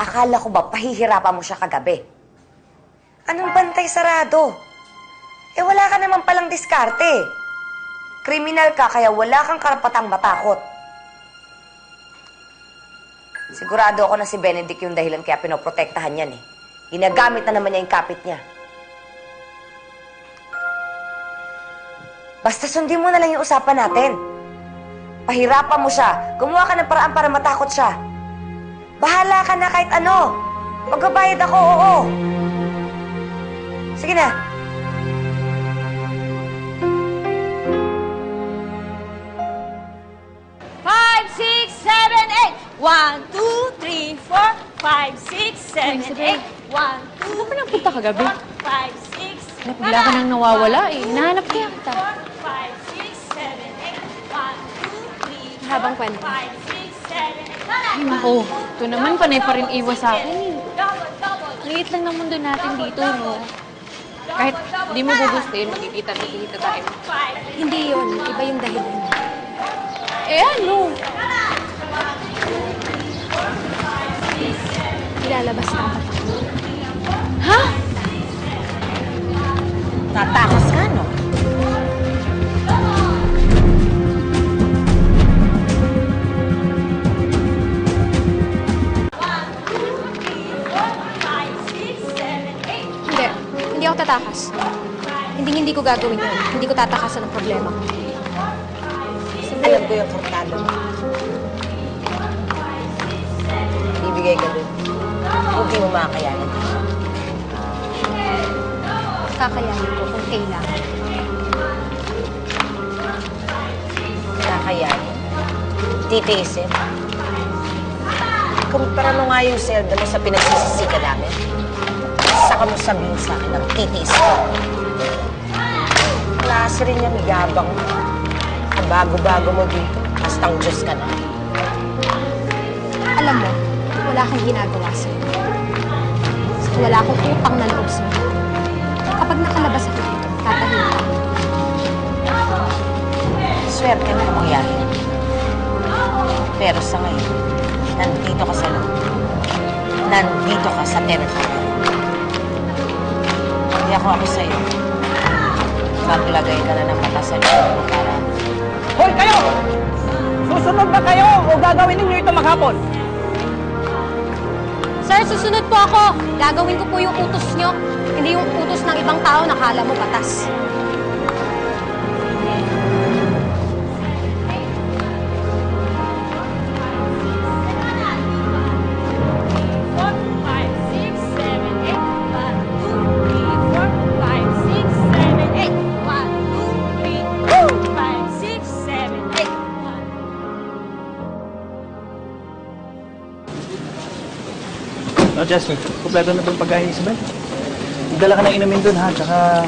Akala ko ba pahihirapan mo siya kagabi? Anong bantay sarado? Eh wala ka naman palang diskarte. Kriminal ka kaya wala kang karapatang matakot. Sigurado ako na si Benedict yung dahilan kaya pinoprotektahan yan eh. Ginagamit na naman niya yung kapit niya. Basta sundin mo na lang yung usapan natin. Pahirapan mo siya. Gumawa ka ng paraan para matakot siya. Bahala ka na kahit ano. Magbabayad ako, oo. Sige na. Five, six, seven, eight. 1, 2, 3, 4, 5, 6, 7, 8. 1, 2, 3, 4, 5, 6. Bigla ka nang nawawala eh. Hinahanap kaya kita. 5, 6, 7, 8. 1, 2, 3, Habang kwento. 5, 6, 7, 8. Ay, naku. Ito naman, panay pa rin iwas sa akin eh. Double, double. Liit lang ng mundo natin dito, no? Kahit di mo gugustuhin, magkikita tayo. Hindi yun. Iba yung dahilan. Eh, ano? Ilalabas ka ang tatak mo. Ha? Tatakas ka, no? Hindi. Hindi ako tatakas. Hindi ko gagawin yun. Hindi ko tatakasan ang problema ko. Alam ko yung kortado mo. Ibigay ka dun. Hindi mo makakayanin. Kakayanin ko kung kailangan. Kakayanin. Titiisin. Kumpara mo nga yung selda mo sa pinagsisisika namin. Saka mo sabihin sa akin ang titiis ko. Klase rin niya, may yabang mo. Ang bago-bago mo dito, hastang Diyos ka na. Alam mo, wala akong ginagawa sa'yo. Wala akong utang na loob sa'yo. Kapag nakalabas ako dito, tatahimik ako. Swerte mo namang yan. Pero sa ngayon, nandito ka sa loob. Nandito ka sa territory. Hindi ako sa'yo. Maglagay ka na ng mata sa loob mo para... Hoy, kayo! Susunod ba kayo o gagawin ninyo ito maghapon? Sir, susunod po ako. Gagawin ko po yung utos nyo. Hindi yung utos ng ibang tao na kala mo batas. No, Jasmine, kompleto na itong pagkain ni Isabel. Magdala ka ng inumin dun, ha? Tsaka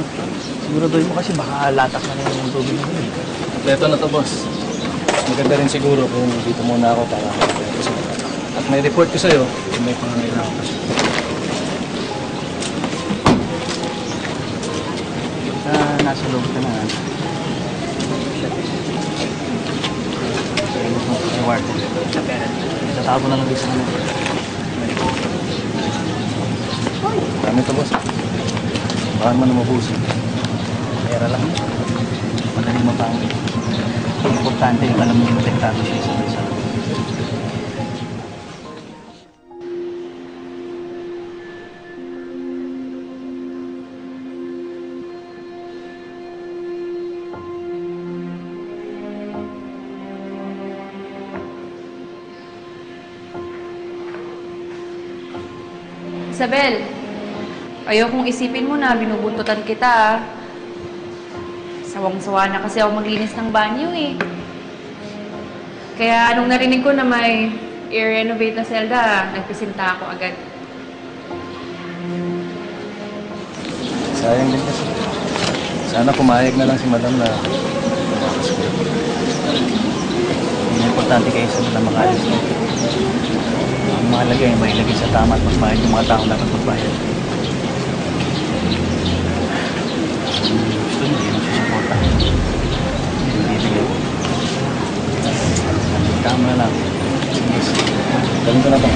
siguraduhin mo kasi baka latak na yung tubig mo dun. Kompleto na to, boss. Maganda rin siguro kung dito muna ako para at may report ko sa'yo kung may pangangailangan ka. Nasa loob ka na, ha? Reward. Itatapon na lang din sa kanila. Marami to, boss. Baka naman na mabusin. Pera lang. Madali mapangit. Importante yung alam mo yung protektado siya sa isa. Isabel, ayokong isipin mo na binubuntutan kita, ah. Sawang-sawa na kasi ako maglinis ng banyo, eh. Kaya anong narinig ko na may i-renovate na selda, nagpisinta ako agad. Sayang din kasi. Sana pumayag na lang si Madam na Ang importante kayo sa mga makalis mo. Ang mahalaga yung mailagay sa tama at magbayad yung mga taong dapat magbayad. Gusto nyo, yun ang susuporta. Bibigay. Tama na lang. Galing ko na ba?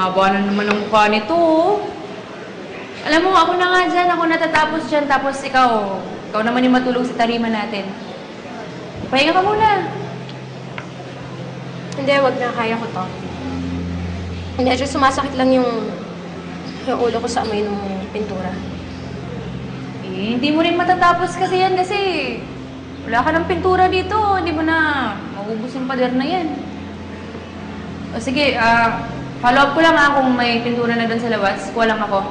Haba na naman ang mukha nito, oh. Alam mo, ako na nga dyan. Ako natatapos dyan. Tapos ikaw naman yung matulog sa tarima natin. Pahinga ka muna. Hindi, wag na. Kaya ko to. Medyo sumasakit lang yung ulo ko sa amoy ng pintura. Eh, hindi mo rin matatapos kasi yan kasi wala ka ng pintura dito. Hindi mo na maubos yung pader na yan. O sige, follow up ko lang kung may pintura na doon sa labas. Kuha lang ako.